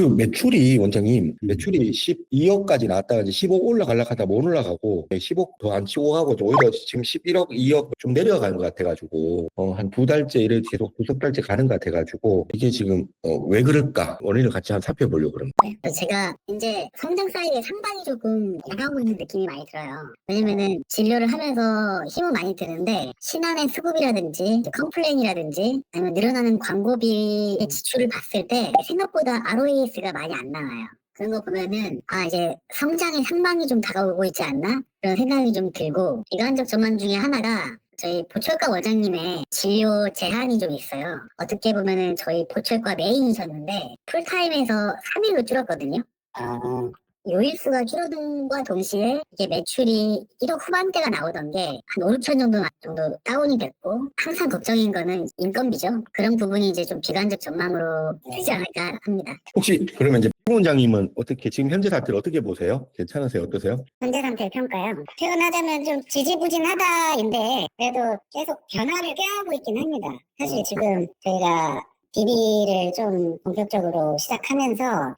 그 매출이 원장님 매출이 12억까지 나왔다가 이제 15억 올라가려고 하다 못 올라가고 10억 더 안 치고 가고 오히려 지금 11억, 2억 좀 내려가는 것 같아가지고 한 두 달째 이렇게 계속 두 석 달째 가는 것 같아가지고 이게 지금 왜 그럴까 원인을 같이 한번 살펴보려고 그럽니다. 제가 이제 성장 사이에 상당히 조금 나가고 있는 느낌이 많이 들어요. 왜냐면은 진료를 하면서 힘은 많이 드는데 신안의 수급이라든지 컴플레인이라든지 아니면 늘어나는 광고비의 지출을 봤을 때 생각보다 ROAS가 많이 안 나와요. 그런 거 보면은 이제 성장의 상반기 좀 다가오고 있지 않나? 그런 생각이 좀 들고 비관적 전망 중에 하나가 저희 보철과 원장님의 진료 제한이 좀 있어요. 어떻게 보면은 저희 보철과 메인이셨는데 풀타임에서 3일로 줄었거든요. 요일수가 줄어든과 동시에 이게 매출이 1억 후반대가 나오던 게 한 5, 6천 정도 다운이 됐고 항상 걱정인 거는 인건비죠. 그런 부분이 이제 좀 비관적 전망으로 되지 않을까 합니다. 혹시 그러면 이제 박 원장님은 어떻게 지금 현재 사태를 어떻게 보세요? 괜찮으세요? 어떠세요? 현재 상태 평가요. 표현하자면 좀 지지부진하다인데 그래도 계속 변화를 꾀하고 있긴 합니다. 사실 지금 저희가 DB를 좀 본격적으로 시작하면서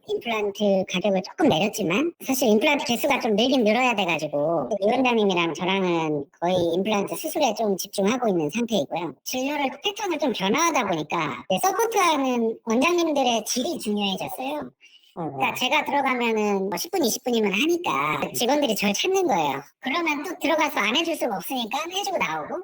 임플란트 가격을 조금 내렸지만 사실 임플란트 개수가 좀 늘긴 늘어야 돼가지고 위원장님이랑 저랑은 거의 임플란트 수술에 좀 집중하고 있는 상태이고요. 진료를 패턴을 좀 변화하다 보니까 서포트하는 원장님들의 질이 중요해졌어요. 그러니까 제가 들어가면은 10분, 20분이면 하니까 직원들이 저를 찾는 거예요. 그러면 또 들어가서 안 해줄 수가 없으니까 해주고 나오고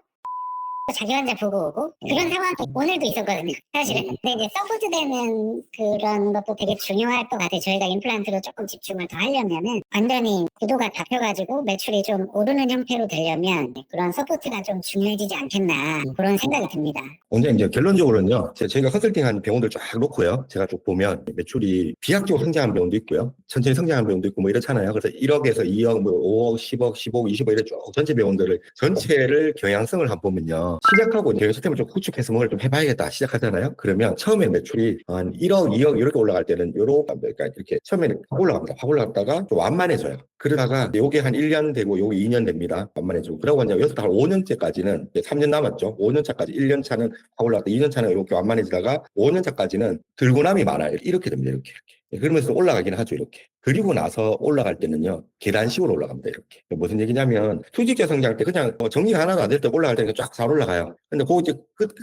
자기 환자 보고 오고 그런 상황이 오늘도 있었거든요 사실은. 근데 이제 서포트되는 그런 것도 되게 중요할 것 같아요. 저희가 임플란트로 조금 집중을 더 하려면은 완전히 구도가 잡혀가지고 매출이 좀 오르는 형태로 되려면 그런 서포트가 좀 중요해지지 않겠나 그런 생각이 듭니다. 원장님 이제 결론적으로는요. 저희가 컨설팅한 병원들 쫙 놓고요. 제가 쭉 보면 매출이 비약적으로 성장한 병원도 있고요. 천천히 성장한 병원도 있고 뭐 이렇잖아요. 그래서 1억에서 2억, 뭐 5억, 10억, 15억, 20억 이렇게 쭉 전체 병원들을 전체를 경향성을 한번 보면요. 시작하고 경영 시스템을 좀 구축해서 뭘 좀 해봐야겠다 시작하잖아요. 그러면 처음에 매출이 한 1억, 2억 이렇게 올라갈 때는 그러니까 이렇게 처음에는 확 올라갑니다. 확 올라갔다가 좀 완만해져요. 그러다가 요게 한 1년 되고 요게 2년 됩니다. 완만해지고. 그러고 이제 여기서 한 5년째까지는 이제 3년 남았죠. 5년 차까지 1년 차는 확 올라갔다 2년 차는 이렇게 완만해지다가 5년 차까지는 들고남이 많아요. 이렇게 됩니다. 이렇게. 그러면서 올라가긴 하죠. 이렇게. 그리고 나서 올라갈 때는요. 계단식으로 올라갑니다. 이렇게. 무슨 얘기냐면 수직적 성장 때 그냥 정리가 하나도 안 될 때 올라갈 때는 쫙 잘 올라가요. 근데 그 이제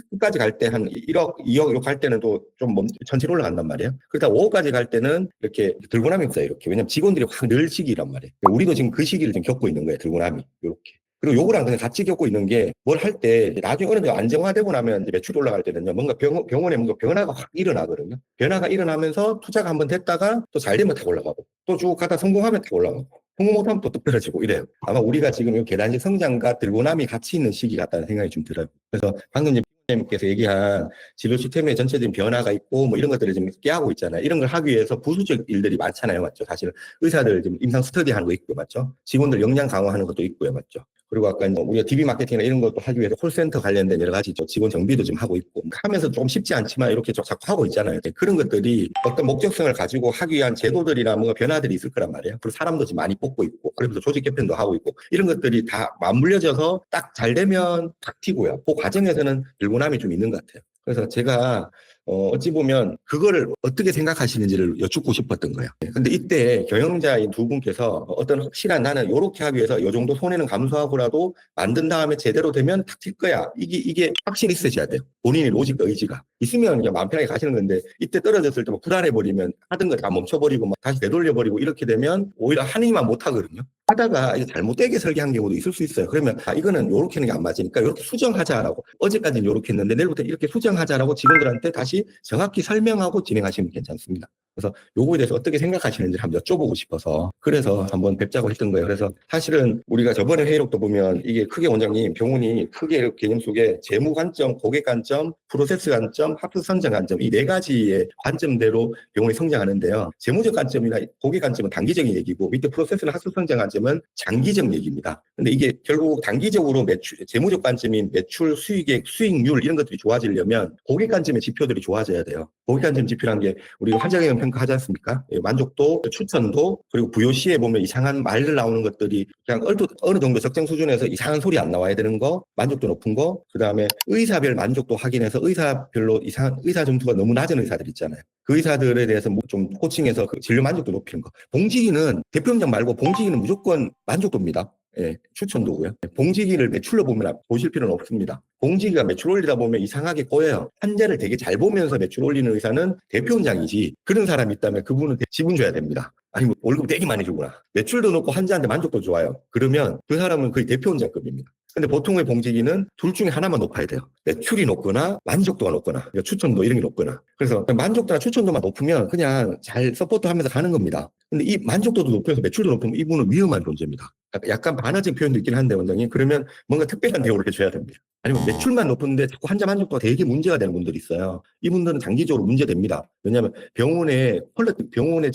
끝까지 갈 때 한 1억, 2억 이렇게 갈 때는 또 좀 천천히 올라간단 말이에요. 그러다 5억까지 갈 때는 이렇게 들고남이 있어요. 이렇게. 왜냐면 직원들이 확 늘 시기란 말이에요. 우리도 지금 그 시기를 지금 겪고 있는 거예요. 들고남이. 이렇게. 그리고 요거랑 그냥 같이 겪고 있는 게 뭘 할 때 나중에 어느 정도 안정화되고 나면 이제 매출이 올라갈 때는요. 뭔가 병원에 뭔가 변화가 확 일어나거든요. 변화가 일어나면서 투자가 한번 됐다가 또 잘 되면 탁 올라가고 또 쭉 가다 성공하면 탁 올라가고 성공 못하면 또 떨어지고 이래요. 아마 우리가 지금 이 계단식 성장과 들고남이 같이 있는 시기 같다는 생각이 좀 들어요. 그래서 방금 님께서 얘기한 진료 시스템의 전체적인 변화가 있고 뭐 이런 것들을 지금 깨하고 있잖아요. 이런 걸 하기 위해서 부수적 일들이 많잖아요. 맞죠? 사실 의사들 지금 임상 스터디 하는 거 있고요. 맞죠? 직원들 역량 강화하는 것도 있고요. 맞죠? 그리고 아까 우리가 DB 마케팅이나 이런 것도 하기 위해서 콜센터 관련된 여러 가지 직원 정비도 좀 하고 있고 하면서 좀 쉽지 않지만 이렇게 자꾸 하고 있잖아요. 그런 것들이 어떤 목적성을 가지고 하기 위한 제도들이나 뭔가 변화들이 있을 거란 말이에요. 그리고 사람도 지금 많이 뽑고 있고 그러면서 조직 개편도 하고 있고 이런 것들이 다 맞물려져서 딱 잘 되면 딱 튀고요. 그 과정에서는 들고남이 좀 있는 것 같아요. 그래서 제가 어찌 보면 그거를 어떻게 생각하시는지를 여쭙고 싶었던 거예요. 근데 이때 경영자인 두 분께서 어떤 확실한 나는 이렇게 하기 위해서 이 정도 손해는 감수하고라도 만든 다음에 제대로 되면 탁 튈 거야. 이게 확실히 있으셔야 돼요. 본인의 로직과 의지가. 있으면 그냥 마음 편하게 가시는 건데 이때 떨어졌을 때 막 불안해버리면 하던 거 다 멈춰버리고 막 다시 되돌려버리고 이렇게 되면 오히려 하느니만 못하거든요. 하다가 이제 잘못되게 설계한 경우도 있을 수 있어요. 그러면 이거는 이렇게 하는 게 안 맞으니까 이렇게 수정하자라고 어제까지는 이렇게 했는데 내일부터 이렇게 수정하자라고 직원들한테 다시 정확히 설명하고 진행하시면 괜찮습니다. 그래서 요거에 대해서 어떻게 생각하시는지 한번 여쭤보고 싶어서 그래서 한번 뵙자고 했던 거예요. 그래서 사실은 우리가 저번에 회의록도 보면 이게 크게 원장님 병원이 크게 개념 속에 재무 관점, 고객 관점, 프로세스 관점, 합수 선정 관점 이 네 가지의 관점대로 병원이 성장하는데요. 재무적 관점이나 고객 관점은 단기적인 얘기고 밑에 프로세스나 합수 선정 관점은 장기적 얘기입니다. 근데 이게 결국 단기적으로 재무적 관점인 매출, 수익액, 수익률 이런 것들이 좋아지려면 고객 관점의 지표들이 좋아져야 돼요. 고객 관점 지표라는 게 우리가 환자 경영 평가하지 않습니까? 예, 만족도, 추천도, 그리고 VOC에 보면 이상한 말들 나오는 것들이 그냥 어느 정도 적정 수준에서 이상한 소리 안 나와야 되는 거, 만족도 높은 거, 그 다음에 의사별 만족도 확인해서 의사별로 의사 점수가 너무 낮은 의사들 있잖아요. 그 의사들에 대해서 뭐 좀 코칭해서 그 진료 만족도 높이는 거. 봉지기는 대표원장 말고 봉지기는 무조건 만족도입니다. 예, 추천도고요. 봉지기를 매출로 보면 보실 필요는 없습니다. 봉지기가 매출 올리다 보면 이상하게 꼬여요. 환자를 되게 잘 보면서 매출 올리는 의사는 대표원장이지. 그런 사람이 있다면 그분은 지분 줘야 됩니다. 아니면 월급 되게 많이 주구나. 매출도 높고 환자한테 만족도 좋아요. 그러면 그 사람은 거의 대표원장급입니다. 근데 보통의 봉지기는 둘 중에 하나만 높아야 돼요. 매출이 높거나 만족도가 높거나 그러니까 추천도 이런 게 높거나. 그래서 만족도나 추천도만 높으면 그냥 잘 서포트하면서 가는 겁니다. 근데 이 만족도도 높으면서 매출도 높으면 이분은 위험한 존재입니다. 약간 반하진 표현도 있긴 한데 원장님 그러면 뭔가 특별한 대우를 해줘야 됩니다. 아니면 매출만 높은데 자꾸 환자 만족도가 되게 문제가 되는 분들이 있어요. 이분들은 장기적으로 문제됩니다. 왜냐하면 병원의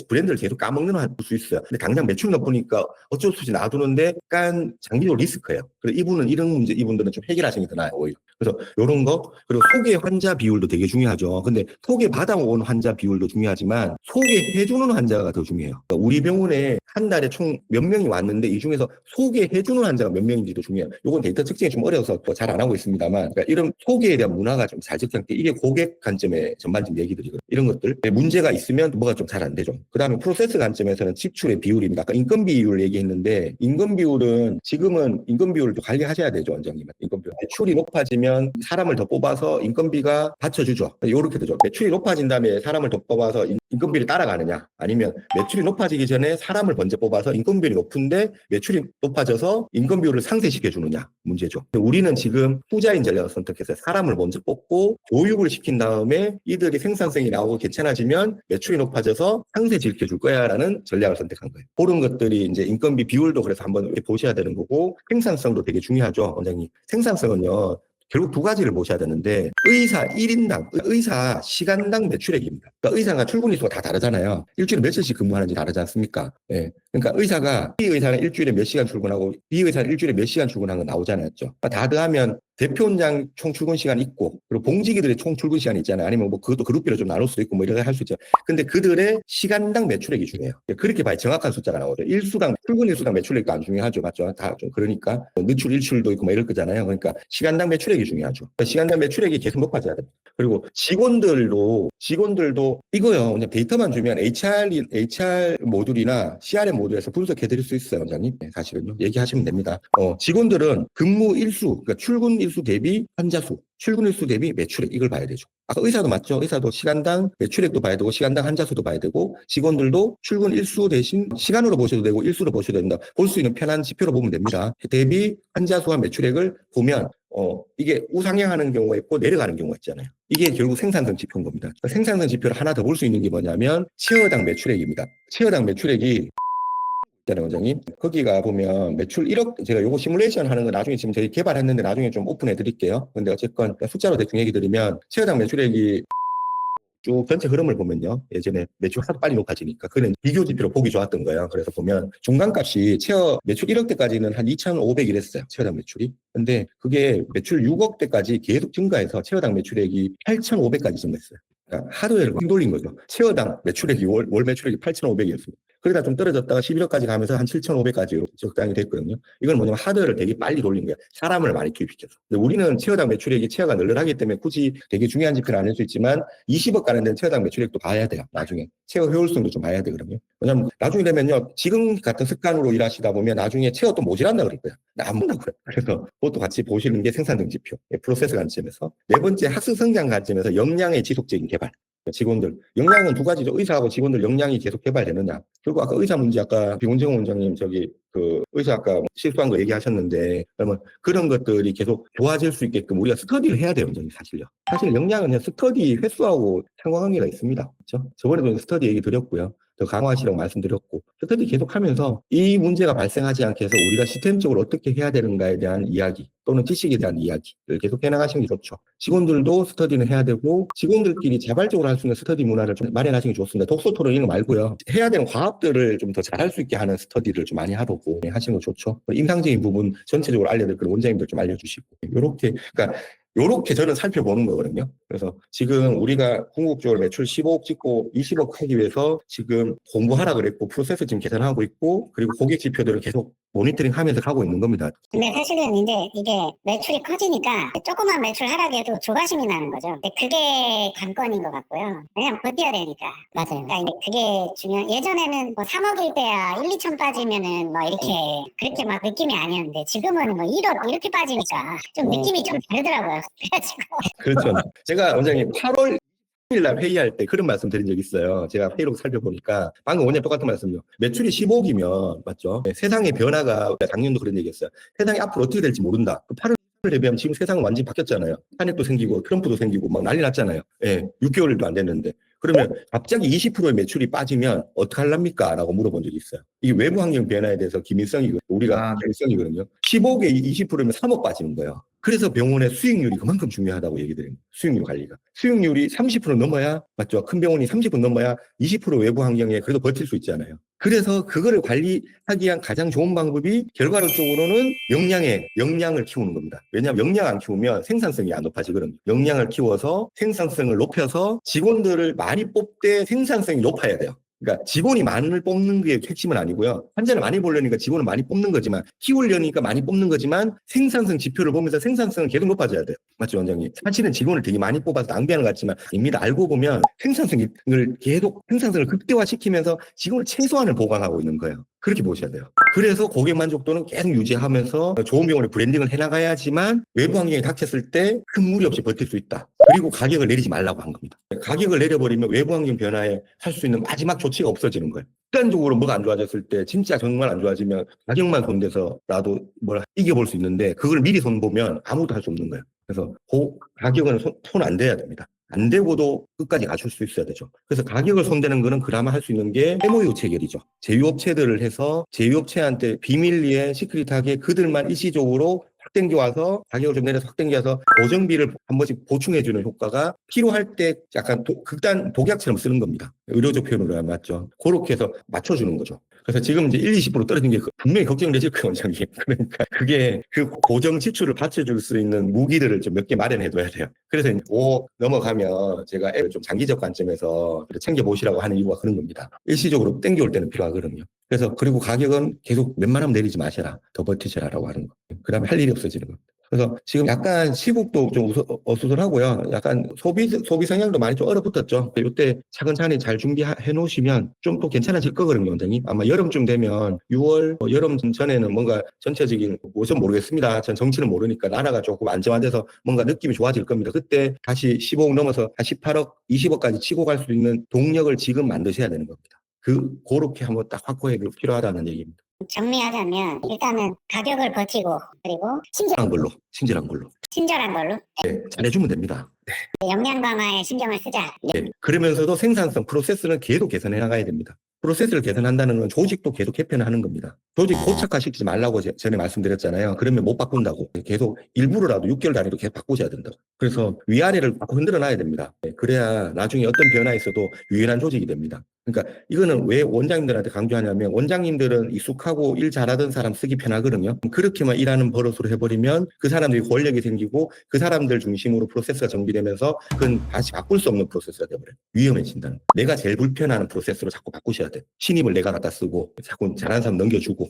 브랜드를 계속 까먹는 수 있어요. 근데 당장 매출 높으니까 어쩔 수 없이 놔두는데 약간 장기적으로 리스크예요. 그래서 이분들은 좀 해결하시는 게 더 나아요, 오히려. 그래서 이런 거, 그리고 소개 환자 비율도 되게 중요하죠. 근데 소개 받아온 환자 비율도 중요하지만 소개해주는 환자가 더 중요해요. 그러니까 우리 병원에 한 달에 총 몇 명이 왔는데 이 중에서 소개해주는 환자가 몇 명인지도 중요해요. 이건 데이터 측정이 좀 어려서 잘 안 하고 있습니다만, 그러니까 이런 소개에 대한 문화가 좀 잘 적용돼. 이게 고객 관점의 전반적인 얘기들이거든요. 이런 것들. 문제가 있으면 뭐가 좀 잘 안 되죠. 그 다음에 프로세스 관점에서는 지출의 비율입니다. 아까 인건 비율 얘기했는데, 인건 비율은 지금은 인건 비율도 관리하셔야 되죠, 원장님. 인건 비율. 매출이 높아지면 사람을 더 뽑아서 인건비가 받쳐주죠. 이렇게 되죠. 매출이 높아진 다음에 사람을 더 뽑아서 인건비를 따라가느냐, 아니면 매출이 높아지기 전에 사람을 먼저 뽑아서 인건비율이 높은데 매출이 높아져서 인건비율을 상쇄시켜주느냐 문제죠. 우리는 지금 후자인 전략을 선택해서 사람을 먼저 뽑고 교육을 시킨 다음에 이들이 생산성이 나오고 괜찮아지면 매출이 높아져서 상쇄시켜줄 거야 라는 전략을 선택한 거예요. 그런 것들이 이제 인건비 비율도 그래서 한번 이렇게 보셔야 되는 거고, 생산성도 되게 중요하죠, 원장님. 생산성은요, 결국 두 가지를 보셔야 되는데, 의사 1인당, 의사 시간당 매출액입니다. 그러니까 의사가 출근 일수가 다 다르잖아요. 일주일에 며칠씩 근무하는지 다르지 않습니까? 예. 그러니까 A 의사는 일주일에 몇 시간 출근하고 B 의사는 일주일에 몇 시간 출근하는 거 나오잖아요. 그러니까 다 더하면 대표원장 총 출근 시간 있고, 그리고 봉지기들의 총 출근 시간 있잖아요. 아니면 뭐 그것도 그룹비로 좀 나눌 수도 있고 뭐 이렇게 할 수 있죠. 근데 그들의 시간당 매출액이 중요해요. 그렇게 봐야 정확한 숫자가 나오죠. 출근 일수당 매출액도 안 중요하죠. 맞죠? 다 좀 그러니까 늦출 일출도 있고 뭐 이럴 거잖아요. 그러니까 시간당 매출액이 중요하죠. 그러니까 시간당 매출액이 계속 높아져야 됩니다. 그리고 직원들도 이거요. 그냥 데이터만 주면 HR 모듈이나 CRM 모듈에서 분석해 드릴 수 있어요, 원장님. 네, 사실은요. 얘기하시면 됩니다. 직원들은 근무 일수, 그러니까 출근 일수 대비 환자 수, 출근 일수 대비 매출액, 이걸 봐야 되죠. 아까 의사도 맞죠? 의사도 시간당 매출액도 봐야 되고 시간당 환자 수도 봐야 되고, 직원들도 출근 일수 대신 시간으로 보셔도 되고 일수로 보셔도 됩니다. 볼 수 있는 편한 지표로 보면 됩니다. 대비 환자 수와 매출액을 보면 이게 우상향하는 경우가 있고 내려가는 경우가 있잖아요. 이게 결국 생산성 지표인 겁니다. 생산성 지표를 하나 더 볼 수 있는 게 뭐냐면 체어당 매출액입니다. 체어당 매출액이 있잖아요, 원장님. 거기가 보면 매출 1억, 제가 요거 시뮬레이션 하는 거 나중에 지금 저희 개발했는데 나중에 좀 오픈해 드릴게요. 근데 어쨌건 숫자로 대충 얘기 드리면 체어당 매출액이 쭉 전체 흐름을 보면요. 예전에 매출 하도 빨리 높아지니까 그는 비교 지표로 보기 좋았던 거예요. 그래서 보면 중간값이 매출 1억대까지는 한 2,500 이랬어요. 체어당 매출이. 근데 그게 매출 6억대까지 계속 증가해서 체어당 매출액이 8,500까지 증가했어요. 그러니까 하드웨어를 확 돌린 거죠. 체어당 매출액이 월 매출액이 8,500이었습니다. 그러다 좀 떨어졌다가 11억까지 가면서 한 7,500까지 적당히 됐거든요. 이건 뭐냐면 하드웨어를 되게 빨리 돌린 거예요. 사람을 많이 투입시켜서. 근데 우리는 체어당 매출액이 체어가 널널하기 때문에 굳이 되게 중요한 지표는 아닐 수 있지만 20억 가는 데는 체어당 매출액도 봐야 돼요. 나중에. 체어 효율성도 좀 봐야 되거든요. 왜냐면 나중에 되면요. 지금 같은 습관으로 일하시다 보면 나중에 체어 또 모자란다 그럴 거예요. 안 본다고 그래요. 그래서 그것도 같이 보시는 게 생산성 지표. 프로세스 관점에서. 네 번째 학습 성장 관점에서 역량의 지속적인 개발. 직원들. 역량은 두 가지죠. 의사하고 직원들 역량이 계속 개발되느냐. 그리고 아까 의사 문제, 아까 비원정 원장님 의사 아까 실수한 거 얘기하셨는데, 그러면 그런 것들이 계속 좋아질 수 있게끔 우리가 스터디를 해야 돼요, 원장님, 사실요. 사실 역량은 그냥 스터디 횟수하고 상관관계가 있습니다. 그렇죠? 저번에도 스터디 얘기 드렸고요. 더 강화하시라고 말씀드렸고, 스터디 계속하면서 이 문제가 발생하지 않게 해서 우리가 시스템적으로 어떻게 해야 되는가에 대한 이야기 또는 지식에 대한 이야기를 계속 해나가시는 게 좋죠. 직원들도 스터디는 해야 되고 직원들끼리 자발적으로 할 수 있는 스터디 문화를 좀 마련하시는 게 좋습니다. 독서 토론 이런 거 말고요. 해야 되는 과학들을 좀 더 잘할 수 있게 하는 스터디를 좀 많이 하도록 하시는 거 좋죠. 임상적인 부분 전체적으로 알려드릴 그런 원장님들 좀 알려주시고 요렇게 저는 살펴보는 거거든요. 그래서 지금 우리가 궁극적으로 매출 15억 찍고 20억 하기 위해서 지금 공부하라 그랬고 프로세스 지금 개선하고 있고 그리고 고객 지표들을 계속 모니터링 하면서 가고 있는 겁니다. 근데 사실은 이제 이게 매출이 커지니까 조그만 매출 하락에도 조바심이 나는 거죠. 근데 그게 관건인 것 같고요. 왜냐면 버텨야 되니까. 맞아요. 그러니까 그게 중요한. 예전에는 뭐 3억일 때야 1, 2천 빠지면은 뭐 이렇게 그렇게 막 느낌이 아니었는데 지금은 뭐 1억 이렇게 빠지니까 좀 느낌이 좀 다르더라고요. 그래가지고. 그렇죠. 제가 원장님 8월 1일 회의할 때 그런 말씀 드린 적 있어요. 제가 회의록 살펴보니까 방금 원장님 똑같은 말씀요. 매출이 15억이면 맞죠? 네, 세상의 변화가 작년도 그런 얘기했어요. 세상이 앞으로 어떻게 될지 모른다. 8월 대비하면 지금 세상은 완전히 바뀌었잖아요. 탄핵도 생기고 트럼프도 생기고 막 난리 났잖아요. 예, 6개월도 안 됐는데. 그러면 갑자기 20%의 매출이 빠지면 어떻게 하랍니까? 라고 물어본 적이 있어요. 이게 외부 환경 변화에 대해서 김일성이거든요. 우리가 김일성이거든요. 15억에 20%면 3억 빠지는 거예요. 그래서 병원의 수익률이 그만큼 중요하다고 얘기 드립니다. 수익률 관리가. 수익률이 30% 넘어야, 맞죠? 큰 병원이 30% 넘어야 20% 외부 환경에 그래도 버틸 수 있잖아요. 그래서 그거를 관리하기 위한 가장 좋은 방법이 결과론적으로는 역량을 키우는 겁니다. 왜냐하면 역량 안 키우면 생산성이 안 높아지거든요. 역량을 키워서 생산성을 높여서 직원들을 많이 뽑되 생산성이 높아야 돼요. 그러니까 직원이 많이 뽑는 게 핵심은 아니고요. 환자를 많이 보려니까 직원을 많이 뽑는 거지만 키우려니까 많이 뽑는 거지만 생산성 지표를 보면서 생산성은 계속 높아져야 돼요. 맞죠, 원장님? 사실은 직원을 되게 많이 뽑아서 낭비하는 것 같지만 입니다. 알고 보면 생산성을 극대화시키면서 직원을 최소한을 보강하고 있는 거예요. 그렇게 보셔야 돼요. 그래서 고객 만족도는 계속 유지하면서 좋은 병원의 브랜딩을 해나가야지만 외부 환경에 닥쳤을 때 큰 무리 없이 버틸 수 있다. 그리고 가격을 내리지 말라고 한 겁니다. 가격을 내려버리면 외부 환경 변화에 할 수 있는 마지막 조치가 없어지는 거예요. 극단적으로 뭐가 안 좋아졌을 때 진짜 정말 안 좋아지면 가격만 손대서라도 뭘 이겨볼 수 있는데 그걸 미리 손보면 아무도 할 수 없는 거예요. 그래서 그 가격은 손 안 대야 됩니다. 안 되고도 끝까지 갖출 수 있어야 되죠. 그래서 가격을 손대는 거는 그나마 할 수 있는 게 MOU 체결이죠. 제휴업체들을 해서 제휴업체한테 비밀리에 시크릿하게 그들만 일시적으로 확 땡겨와서 가격을 좀 내려서 확 땡겨와서 고정비를 한 번씩 보충해주는 효과가 필요할 때 약간 극단 독약처럼 쓰는 겁니다. 의료적 표현으로 하면 맞죠. 그렇게 해서 맞춰주는 거죠. 그래서 지금 이제 1, 20% 떨어진 게 분명히 걱정되실 거예요, 원장님. 그러니까 그게 그 고정 지출을 받쳐줄 수 있는 무기들을 좀 몇 개 마련해둬야 돼요. 그래서 5 넘어가면 제가 앱을 좀 장기적 관점에서 챙겨보시라고 하는 이유가 그런 겁니다. 일시적으로 땡겨올 때는 필요하거든요. 그래서 그리고 가격은 계속 웬만하면 내리지 마셔라. 더 버티셔라라고 하는 거. 그 다음에 할 일이 없어지는 겁니다. 그래서 지금 약간 시국도 좀 어수선하고요. 약간 소비 성향도 많이 좀 얼어붙었죠. 이때 차근차근히 잘 준비해 놓으시면 좀 또 괜찮아질 거거든요, 원장님. 아마 여름쯤 되면 6월, 여름 전에는 뭔가 전체적인 무엇은 모르겠습니다. 전 정치는 모르니까 나라가 조금 안정화돼서 뭔가 느낌이 좋아질 겁니다. 그때 다시 15억 넘어서 한 18억, 20억까지 치고 갈 수 있는 동력을 지금 만드셔야 되는 겁니다. 그렇게 한번 딱 확보해 필요하다는 얘기입니다. 정리하자면 일단은 가격을 버티고 그리고 친절한 걸로. 친절한 걸로 네, 잘해주면 됩니다. 역량 강화에 신경을 쓰자. 네. 그러면서도 생산성 프로세스는 계속 개선해 나가야 됩니다. 프로세스를 개선한다는 건 조직도 계속 개편을 하는 겁니다. 조직 고착화시키지 말라고 전에 말씀드렸잖아요. 그러면 못 바꾼다고. 계속 일부러라도 6개월 단위로 계속 바꾸셔야 된다고. 그래서 위아래를 자꾸 흔들어 놔야 됩니다. 그래야 나중에 어떤 변화가 있어도 유연한 조직이 됩니다. 그러니까 이거는 왜 원장님들한테 강조하냐면 원장님들은 익숙하고 일 잘하던 사람 쓰기 편하거든요. 그렇게만 일하는 버릇으로 해버리면 그 사람들이 권력이 생기고 그 사람들 중심으로 프로세스가 정비되면서 그건 다시 바꿀 수 없는 프로세스가 되어버려요. 위험해진다는 거예요. 내가 제일 불편하는 프로세스로 자꾸 바꾸셔야 돼요. 신입을 내가 갖다 쓰고 자꾸 잘하는 사람 넘겨주고.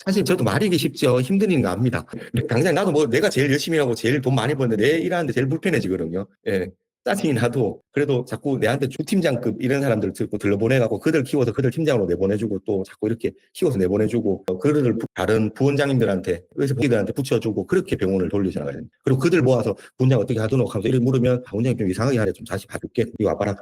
사실 저도 말이기 쉽죠. 힘든 일인 거 압니다. 당장 나도 뭐 내가 제일 열심히 하고 제일 돈 많이 버는데 내 일하는데 제일 불편해지거든요. 예. 짜증이 나도 그래도 자꾸 내한테 주팀장급 이런 사람들 들러보내갖고 그들 키워서 그들 팀장으로 내보내주고 또 자꾸 이렇게 키워서 내보내주고 그들을 다른 부원장님들한테 의사 부기들한테 붙여주고 그렇게 병원을 돌리셔 나가야 됩니다. 그리고 그들 모아서 부원장 어떻게 하도록 하면서 이렇게 물으면 부원장이 좀 이상하게 하래 좀 다시 봐줄게. 이거 아빠랑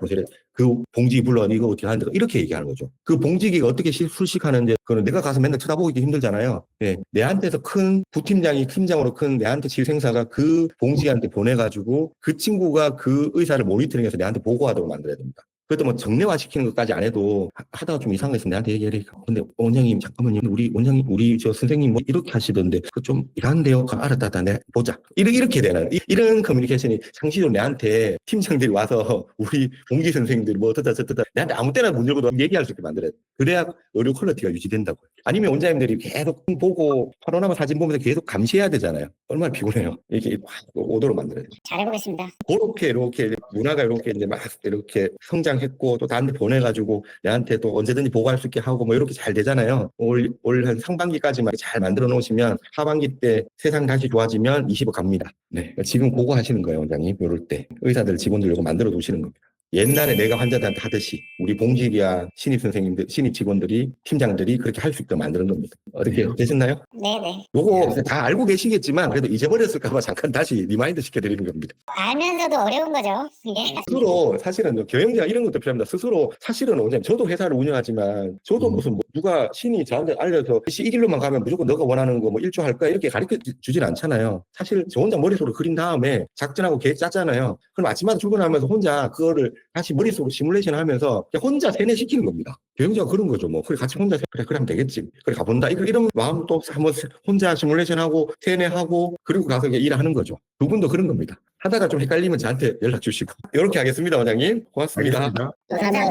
그 봉지 불러 이거 어떻게 하는데 이렇게 얘기하는 거죠. 그 봉지기가 어떻게 술식하는지 그거는 내가 가서 맨날 쳐다보기도 힘들잖아요. 네. 내한테서 큰 부팀장이 팀장으로 큰 내한테 질생사가 그 봉지한테 보내가지고 그 친구가 그 의사를 모니터링해서 내한테 보고하도록 만들어야 됩니다. 그래도 뭐 정례화 시키는 것까지 안 해도 하다가 좀 이상해서 내한테 얘기해. 근데 원장님 잠깐만요. 우리 원장님 우리 저 선생님 뭐 이렇게 하시던데 그 좀 이상한데요. 알았다. 내 보자. 이렇게 되는 이런 커뮤니케이션이 상시적으로 내한테 팀장들이 와서 우리 동기 선생님들이 뭐 어쩌다 저쩌다 내한테 아무 때나 문 열고도 얘기할 수 있게 만들어야 돼. 그래야 의료 퀄리티가 유지된다고. 아니면 원장님들이 계속 보고 파노라마 사진 보면서 계속 감시해야 되잖아요. 얼마나 피곤해요. 이렇게 오도록 만들어야 돼. 잘해보겠습니다. 그렇게 이렇게 문화가 이렇게 이제 막 이렇게 성장했고 또 다른 데 보내가지고 내한테 또 언제든지 보고할 수 있게 하고 뭐 이렇게 잘 되잖아요. 올 한 상반기까지만 잘 만들어 놓으시면 하반기 때 세상 다시 좋아지면 20억 갑니다. 네. 지금 그거 하시는 거예요, 원장님. 이럴 때. 의사들 직원들 이거 만들어 두시는 겁니다. 옛날에 내가 환자들한테 하듯이 우리 봉직이야 신입 선생님들, 신입 직원들이, 팀장들이 그렇게 할 수 있도록 만드는 겁니다. 어떻게 되셨나요? 네네. 요거 다 알고 계시겠지만 그래도 잊어버렸을까봐 잠깐 다시 리마인드 시켜드리는 겁니다. 알면서도 어려운 거죠. 이게. 스스로 사실은 경영자 이런 것도 필요합니다. 스스로 사실은 원장님 저도 회사를 운영하지만 저도 무슨 뭐 누가 신이 저한테 알려서 이 길로만 가면 무조건 너가 원하는 거 뭐 1조 할 거야 이렇게 가르쳐 주진 않잖아요. 사실 저 혼자 머릿속으로 그린 다음에 작전하고 계획 짰잖아요. 그럼 아침마다 출근하면서 혼자 그거를 다시 머릿속으로 시뮬레이션 하면서 그냥 혼자 세뇌시키는 겁니다. 경영자가 그런 거죠. 뭐 그래 같이 혼자 그래 하면 되겠지. 그래 가본다. 이런 마음 또 한번 혼자 시뮬레이션하고 세뇌하고 그리고 가서 일을 하는 거죠. 두 분도 그런 겁니다. 하다가 좀 헷갈리면 저한테 연락 주시고 이렇게 하겠습니다, 원장님. 고맙습니다. 감사합니다.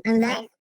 감사합니다.